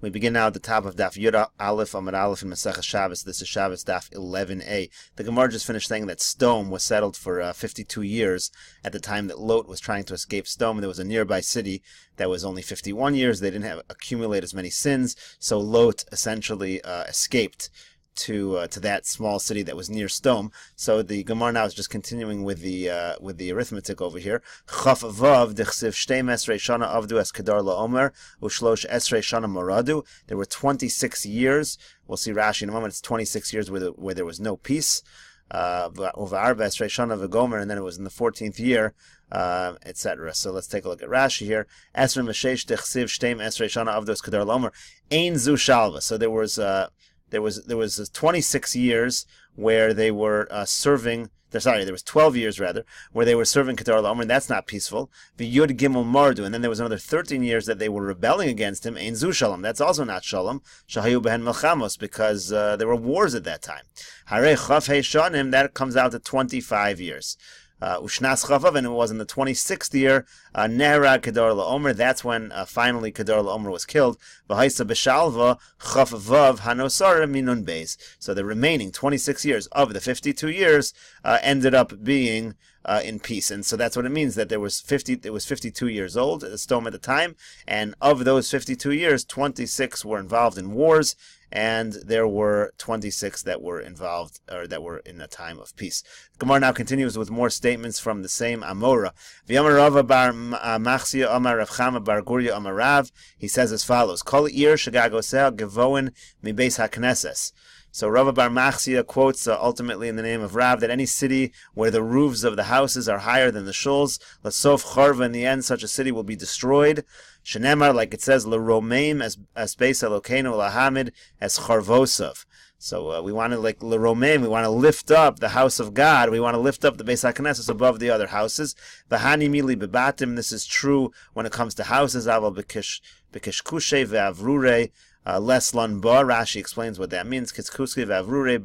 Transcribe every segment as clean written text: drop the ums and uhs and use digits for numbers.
We begin now at the top of Daf Yud Aleph Amud Aleph in Meseches Shabbos. This is Shabbos Daf 11a. The Gemara just finished saying that Sdom was settled for 52 years at the time that Lot was trying to escape Sdom. There was a nearby city that was only 51 years. They didn't accumulate as many sins, so Lot essentially escaped to that small city that was near Sdom. So the Gemara now is just continuing with the arithmetic over here. Chaf vav dechsiv shtei mesrei shana avdu es kedar laomer ushlosh esrei shana moradu. There were 26 years. We'll see Rashi in a moment. It's 26 years where there was no peace. Over arba esrei shana v'gomer, and then it was in the 14th year, etc. So let's take a look at Rashi here. Esrei meshesh dechsiv shtei mesrei shana avdu es kedar laomer ein zu shalva. So there was 26 years where they were serving. There was 12 years rather where they were serving Kedar Laomer, and that's not peaceful. V'yud gimel mardu, and then there was another 13 years that they were rebelling against him. Ein zu shalom, that's also not shalom. Shahayu behen melchamos, because there were wars at that time. Harei chaf hei shanim, that comes out to 25 years. Ushnas chavav, and it was in the 26th year, Nehra Kedar Laomer, that's when finally Kedar Laomer was killed. V'haisa b'shalva chaf vav hanosar minun beis. So the remaining 26 years of the 52 years ended up being in peace, and so that's what it means that it was 52 years old, Sdom at the time, and of those 52 years, 26 were involved in wars, and there were 26 that were involved, or that were in a time of peace. Gemara now continues with more statements from the same Amora. V'yamar Rava bar Machsia Amar Rav Chama bar Gurya Amar Rav. He says as follows: Kol ir shagagoseh gevoin mi beis hakneses. So Rava bar Machsia quotes ultimately in the name of Rav that any city where the roofs of the houses are higher than the shuls, lasof charva, in the end such a city will be destroyed. Shenemar, like it says, l'romeim as beis Elokeinu lahamid as charvosov. So we want to, like l'romeim, we want to lift up the house of God. We want to lift up the Beis HaKnesses above the other houses. V'hani mili bebatim. This is true when it comes to houses. Aval b'kishkushe ve'avrure. Les Lanba, Rashi explains what that means. Kitzkuski v'avrure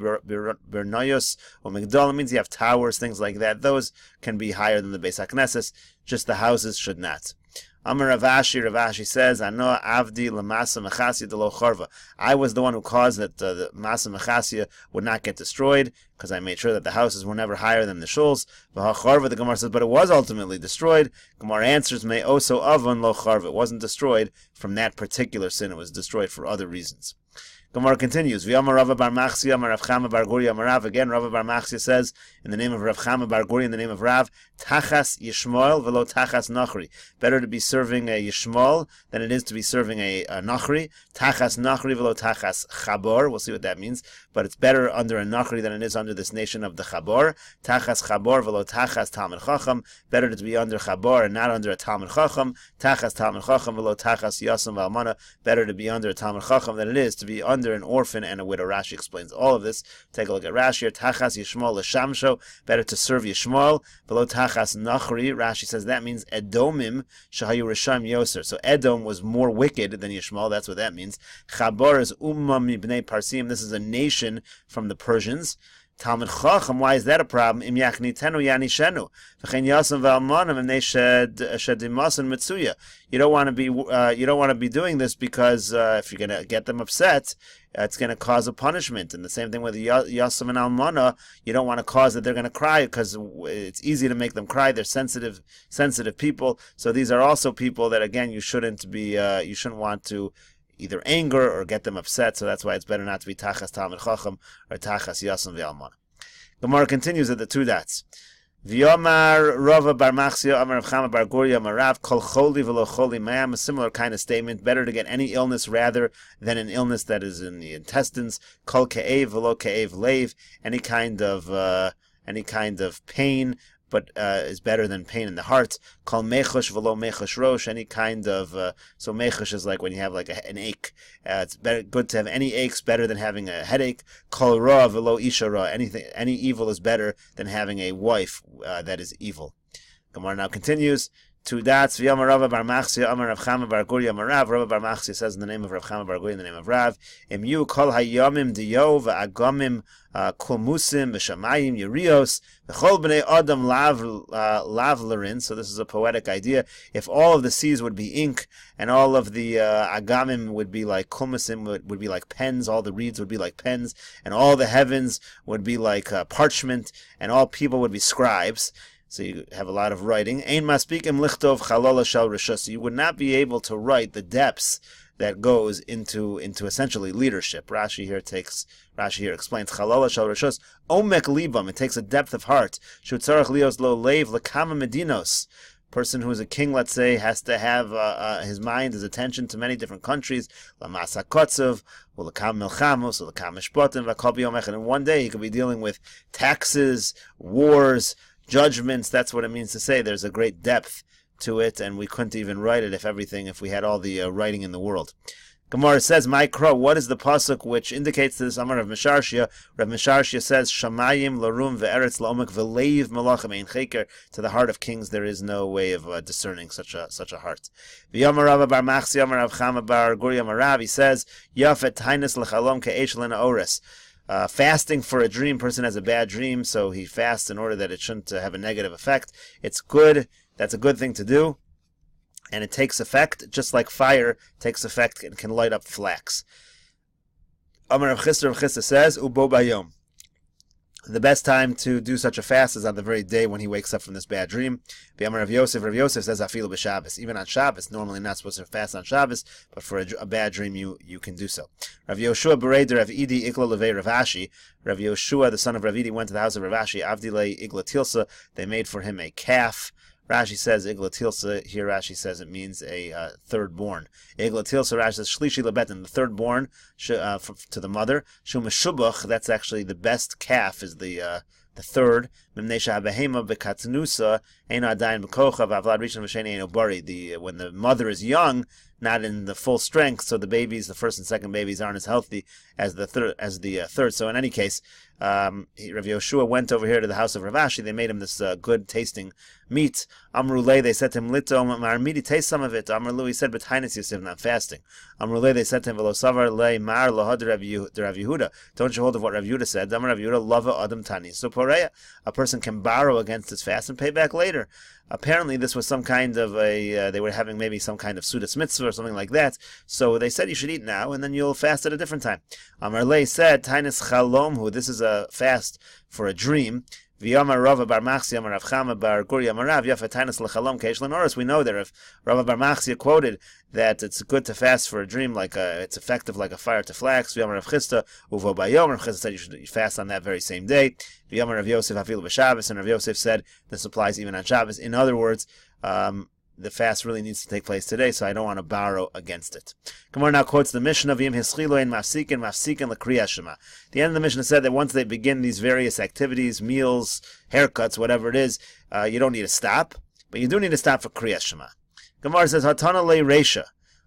bernayos or migdal means you have towers, things like that. Those can be higher than the Beis HaKnesses. Just the houses should not. Amar Ravashi says, Ano avdi lamasa mechasya de lo charva. I was the one who caused that the masa mechasya would not get destroyed, because I made sure that the houses were never higher than the shuls. V'hacharva, the Gemara says, but it was ultimately destroyed. Gemara answers, me oso avon lo charva. It wasn't destroyed from that particular sin. It was destroyed for other reasons. Gemara continues. V'yamar Rava bar Machsia, Amar Rav Chama bar Gurya Amar Rav. Again, Rava bar Machsia says, in the name of Rav Chama bar Gurya, in the name of Rav, Tachas Yishmael v'lo Tachas Nachri. Better to be serving a Yishmael than it is to be serving a Nachri. Tachas Nachri v'lo Tachas Chabor. We'll see what that means. But it's better under a Nachri than it is under this nation of the Chabor. Tachas Chabor v'lo Tachas Talmud Chacham. Better to be under Chabor and not under a Talmud Chacham. Tachas Talmud Chacham v'lo Tachas Yasam v'Almana. Better to be under a Talmud Chacham than it is to be under an orphan and a widow. Rashi explains all of this. Take a look at Rashi here. Tachas Yishmael l'shamsho. Better to serve Yishmael. Below Tachas Nachri. Rashi says that means Edomim shahayu risham yoser. So Edom was more wicked than Yishmael. That's what that means. Chabor is ummah mibnei Parsim. This is a nation from the Persians. Talmud Chacham, why is that a problem? Im yachnitenu yanishenu. V'chein yasam v'almanim im shedimasan mitzuya. You don't want to be doing this because if you're going to get them upset, it's going to cause a punishment. And the same thing with Yasam and Almana, you don't want to cause that they're going to cry, because it's easy to make them cry. They're sensitive people. So these are also people that, again, you shouldn't want to either anger or get them upset. So that's why it's better not to be Tachas Talmud Chacham or Tachas Yasam v'Almana. Gemara continues at the two dots. V'yomar Rava bar Machsia Amar Rav Chama bar Gurya Amar Rav Kol choli v'lo choli ma'am. A similar kind of statement. Better to get any illness rather than an illness that is in the intestines. Kol ke'ev v'lo ke'ev leiv. Any kind of pain, but is better than pain in the heart. Kol mechush v'lo mechush rosh. Any kind of so mechush is like when you have like an ache. It's good to have any aches, better than having a headache. Kol ra v'lo isha ra. Any evil is better than having a wife that is evil. Gemara now continues. two dots. V'yamar Rava bar Machsia, Amar Rav Chama bar Guri, Amar Rav. Rava bar Machsia says in the name of Rav Chama bar Guri, in the name of Rav, Im yu kol hayomim diyo v'agamim kulmusim v'shamayim yerios v'chol b'nei adam lavlerin. So this is a poetic idea. If all of the seas would be ink, and all of the agamim would be like kulmusim, would be like pens, all the reeds would be like pens, and all the heavens would be like parchment, and all people would be scribes. So you have a lot of writing. Ein maspikim lichtov chalola shel rishus. So you would not be able to write the depths that goes into essentially leadership. Rashi here explains chalola shel rishus omek libam. It takes a depth of heart. Shutzarach lios lo leiv lekama medinos. Person who is a king, let's say, has to have his mind, his attention to many different countries. Lamasa kotzev, ulakam milchamos, ulakam mishpatim, v'kol b'yom echad. And one day he could be dealing with taxes, wars, judgments. That's what it means to say there's a great depth to it, and we couldn't even write it if we had all the writing in the world. Gemara says, "My crow." What is the pasuk which indicates this? Amar Rav Mesharshia. Rav Mesharshia says, "Shamayim larum ve'eretz la'omek ve'leiv melachim ein cheker." To the heart of kings, there is no way of discerning such a heart. V'yamar Rava bar Machsi, Amar Rav Chama bar Guri, Amar Rav. He says, "Yafet tainis lechalom ke'esh lena ores." Fasting for a dream. Person has a bad dream, so he fasts in order that it shouldn't have a negative effect. It's good. That's a good thing to do. And it takes effect, just like fire takes effect and can light up flax. Amar Rav Chisda says, Ubo bayom. The best time to do such a fast is on the very day when he wakes up from this bad dream. Amar Rav Yosef says, Afilu b'Shabbos. Even on Shabbos, normally not supposed to fast on Shabbos, but for a bad dream, you can do so. Rav Yoshua bereider Rav Idi ikla levei Rav Ashi. Rav Yoshua, the son of Rav Idi, went to the house of Rav Ashi. Avdilei igla tilsa. They made for him a calf. Rashi says igla tilsa. Here Rashi says it means a third born. Igla tilsa, Rashi says shlishi lebetin, the third born to the mother. Shu meshubach, that's actually the best calf, is the third. Mimnesha habehema bekatnusa eina adayin bekocha v'avlad rishon v'sheni eino bari. When the mother is young, not in the full strength, so the first and second babies aren't as healthy as the third. So in any case, Rav Yoshua went over here to the house of Rav Ashi. They made him this good tasting meat. Amrulay, they said to him, Lito marmidi, taste some of it. Amrulu, he said, but Hainis Yosef, not fasting. Amrulay, they said to him, Velo savar le mar lohad Rav Yehuda. Don't you hold of what Rav Yehuda said? Amar Rav Yehuda, lava adam tani. So poreya, a person can borrow against his fast and pay back later. Apparently, this was some kind of they were having maybe some kind of sudas mitzvah or something like that. So they said you should eat now, and then you'll fast at a different time. Amar Lei said, Tainis chalomhu, this is a fast for a dream. V'yamar Rava bar Machsi, Amar Rav Chama bar Guri, Amar Rav, Yafet tainis lechalom keish lenoris. We know that if Rava bar Machsi quoted that it's good to fast for a dream, it's effective like a fire to flax. V'yamar Rav Chisda, uvo bayom. Rav Chisda said you should fast on that very same day. V'yamar Rav Yosef, afilu b'Shabbos, and Rav Yosef said this applies even on Shabbos. In other words, the fast really needs to take place today, so I don't want to borrow against it. Gemara now quotes the Mishnah of Yim Hischilo and Mafsikin L'Kriya Shema. The end of the Mishnah said that once they begin these various activities, meals, haircuts, whatever it is, you don't need to stop, but you do need to stop for Kriya Shema. Gemara says Hatana Le Reisha.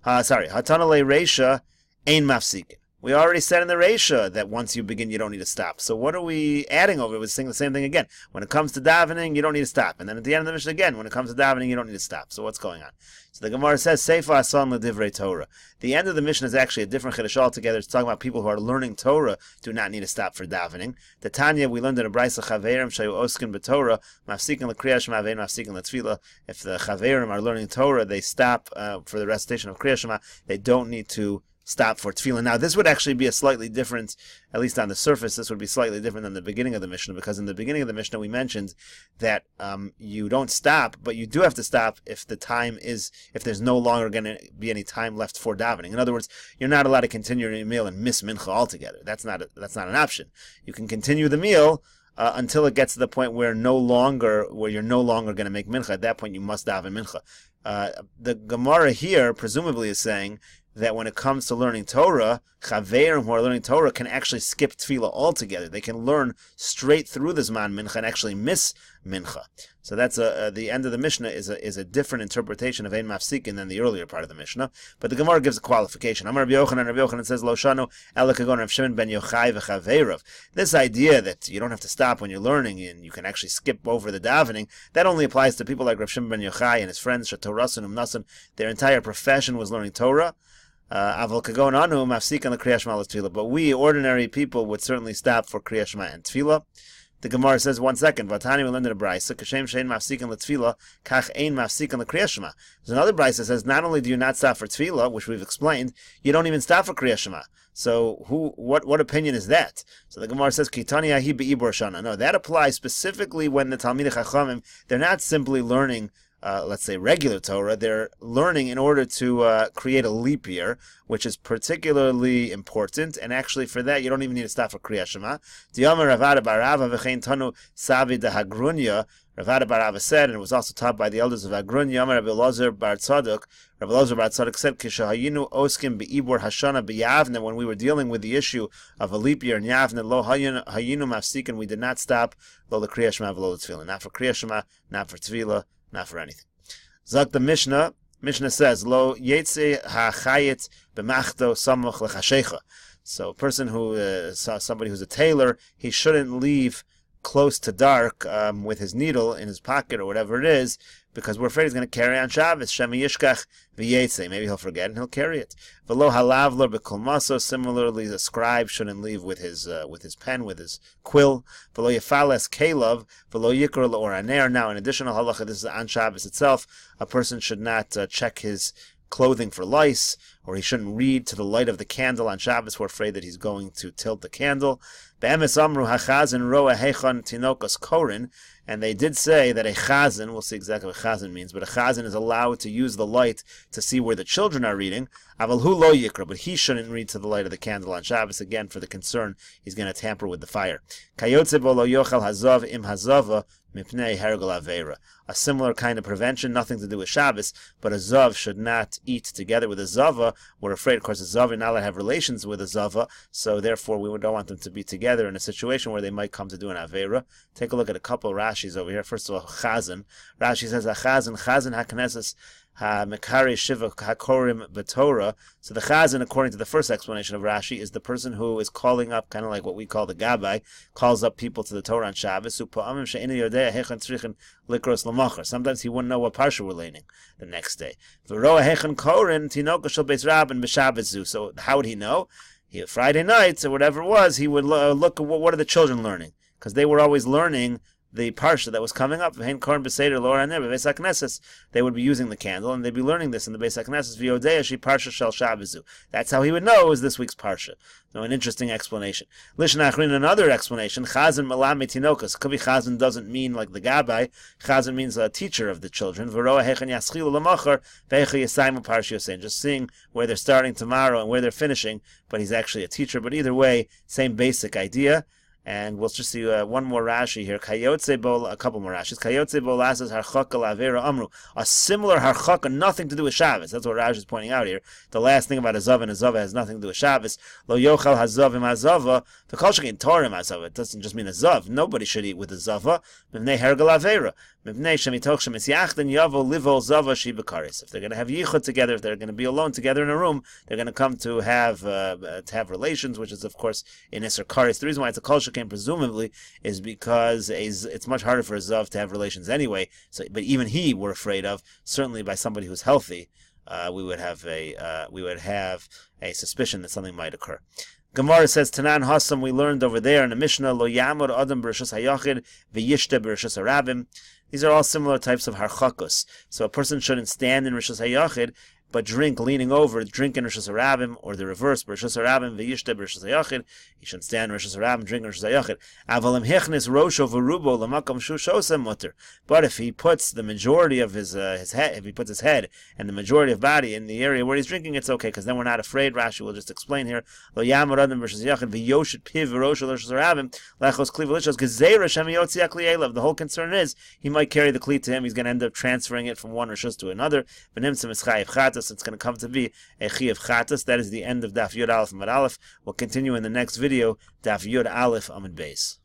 Hatana Le Reisha Ein Mafsikin. We already said in the Reisha that once you begin, you don't need to stop. So what are we adding over? We're saying the same thing again. When it comes to davening, you don't need to stop. And then at the end of the Mishnah again, when it comes to davening, you don't need to stop. So what's going on? So the Gemara says, Seifa Asan L'Divrei Torah. The end of the Mishnah is actually a different Chiddush altogether. It's talking about people who are learning Torah do not need to stop for davening. The Tanya, we learned in a Brisa, Chaverim Shayu Oskin B'Torah, Mafsikin L'Kriya Shema, Vein Mafsikin L'Tfila. If the Chaverim are learning Torah, they stop for the recitation of Kriya Shema. They don't need to stop for tefillah. Now, this would actually be a slightly different, at least on the surface, this would be slightly different than the beginning of the Mishnah, because in the beginning of the Mishnah we mentioned that you don't stop, but you do have to stop if there's no longer going to be any time left for davening. In other words, you're not allowed to continue your meal and miss mincha altogether. That's not an option. You can continue the meal until it gets to the point where you're no longer going to make mincha. At that point, you must daven mincha. The Gemara here presumably is saying that when it comes to learning Torah, Chaverim who are learning Torah can actually skip tefillah altogether. They can learn straight through the Zman Mincha and actually miss mincha. So that's the end of the Mishnah is a different interpretation of ein mafsikin than the earlier part of the Mishnah. But the Gemara gives a qualification. Amar Rabbi Yochanan says Lo shanu ela kagon Rav Shimon ben Yochai v'chaveirav. This idea that you don't have to stop when you're learning and you can actually skip over the davening, that only applies to people like Rav Shimon ben Yochai and his friends Shatorasan Umnasan. Their entire profession was learning Torah. But we ordinary people would certainly stop for Kriya Shema and Tefillah. The Gemara says, 1 second, Vatani we learned in a brayso, Kashem shein mafsikin letefillah, kach ein mafsikin lekriya shema. There's another brayso that says, not only do you not stop for tefillah, which we've explained, you don't even stop for kriya shema. So what opinion is that? So the Gemara says, Kitani ahi be'ibor shana. No, that applies specifically when the Talmidei Chachamim, they're not simply learning let's say regular Torah, they're learning in order to create a leap year, which is particularly important, and actually for that you don't even need to stop for Kriya Shema. Diyamar Ravada Barava v'chein tanu savi de Hagrunya. Ravada Barava said, and it was also taught by the elders of Hagrunya, Yamar Rabbi Elazar bar Tzadok. Rabbi Elazar bar Tzadok said, Kishahayinu oskim be'ibor hashana b'yavne, when we were dealing with the issue of a leap year in Yavne, lo hayinu mafsikin, we did not stop, lo the Kriya Shema v'lo the Tefillah. Not for Kriya Shema, not for Tefillah, not for anything. Zak the Mishnah says, Lo yetze ha'chayet b'machto samuch l'chashecha. So a person who somebody who's a tailor, he shouldn't leave close to dark with his needle in his pocket or whatever it is, because we're afraid he's going to carry on Shabbos. Shema yishkach v'yetze. Maybe he'll forget and he'll carry it. V'lo halavler b'kolmaso. Similarly, the scribe shouldn't leave with his pen, with his quill. V'lo yefales kelav. V'lo yikra l'oraner. Now, in additional halacha, this is on Shabbos itself. A person should not check his clothing for lice, or he shouldn't read to the light of the candle on Shabbos. We're afraid that he's going to tilt the candle. Be'emes amru hachazin roa hechon tinokos korin. And they did say that a chazan, we'll see exactly what chazan means, but a chazan is allowed to use the light to see where the children are reading. Aval hu lo yikra, but he shouldn't read to the light of the candle on Shabbos, again, for the concern he's going to tamper with the fire. Kayotze bo lo yochal hazav im hazava mipnei hergel avera. A similar kind of prevention, nothing to do with Shabbos, but a zav should not eat together with a zava. We're afraid, of course, a zav is not allowed to have relations with a zava, so therefore we don't want them to be together in a situation where they might come to do an avera. Take a look at a couple of Rashis over here. First of all, chazan. Rashi says, chazan ha-knesses ha-mekari shiva ha-korim b'torah. So the chazan, according to the first explanation of Rashi, is the person who is calling up, kind of like what we call the gabbai, calls up people to the Torah on Shabbos. Sometimes he wouldn't know what parsha we're learning the next day. So how would he know? Friday nights or whatever it was, he would look at what are the children learning, because they were always learning the parsha that was coming up. They would be using the candle, and they'd be learning this in the Beis HaKnesses. That's how he would know it was this week's parsha. So an interesting explanation. Another explanation, chazan malam metinokas. Could be chazan doesn't mean like the gabbai. Chazan means a teacher of the children. Just seeing where they're starting tomorrow and where they're finishing, but he's actually a teacher. But either way, same basic idea. And we'll just see one more Rashi here. A couple more Rashis. Kayotze bol asas harchaka lavera amru. A similar harchaka, nothing to do with Shabbos. That's what Rashi is pointing out here. The last thing about a zav and a zava has nothing to do with Shabbos. Lo yochal hazav im hazava. The kol shekin torim hazava. It doesn't just mean a zav. Nobody should eat with a zava. Mivnei hergel avera. Mivnei shemitoch shemisyachten yavo livol zava shibakaris. If they're going to have yichud together, if they're going to be alone together in a room, they're going to come to have relations, which is of course in Isser Karis. The reason why it's a kol shekin presumably is because it's much harder for a zav to have relations anyway. So, but even he we're afraid of. Certainly by somebody who's healthy, we would have a suspicion that something might occur. Gemara says, Tanan Hassam, we learned over there in the Mishnah, Lo Yamur Adam B'Rishus HaYachid V'Yishte B'Rishus HaRabim. These are all similar types of harchakos. So a person shouldn't stand in Rishus HaYachid, but drink leaning over, drink in Rishus HaRabim, or the reverse, Rishus HaRabim v'yishte b'Rishus HaYachid. He should stand in Rishus HaRabim, drink in Rishus HaYachid. Avalim hechnis rosho v'rubo l'makam shushosem mutter. But if he puts the majority of his head, if he puts his head and the majority of body in the area where he's drinking, it's okay, because then we're not afraid. Rashi will just explain here. Lo yamar adam Rishus HaYachid v'yoshit piv v'rosho l'Rishus HaRabim lechos kli v'lishos gezeira shem yotzi akli elav. The whole concern is he might carry the kli to him. He's going to end up transferring it from one Rishus to another. V'nimtzim is chayiv chatas. It's going to come to be a Chiyav Chatas. That is the end of Daf Yud Aleph Amud Aleph. We'll continue in the next video, Daf Yud Aleph Amud Beis.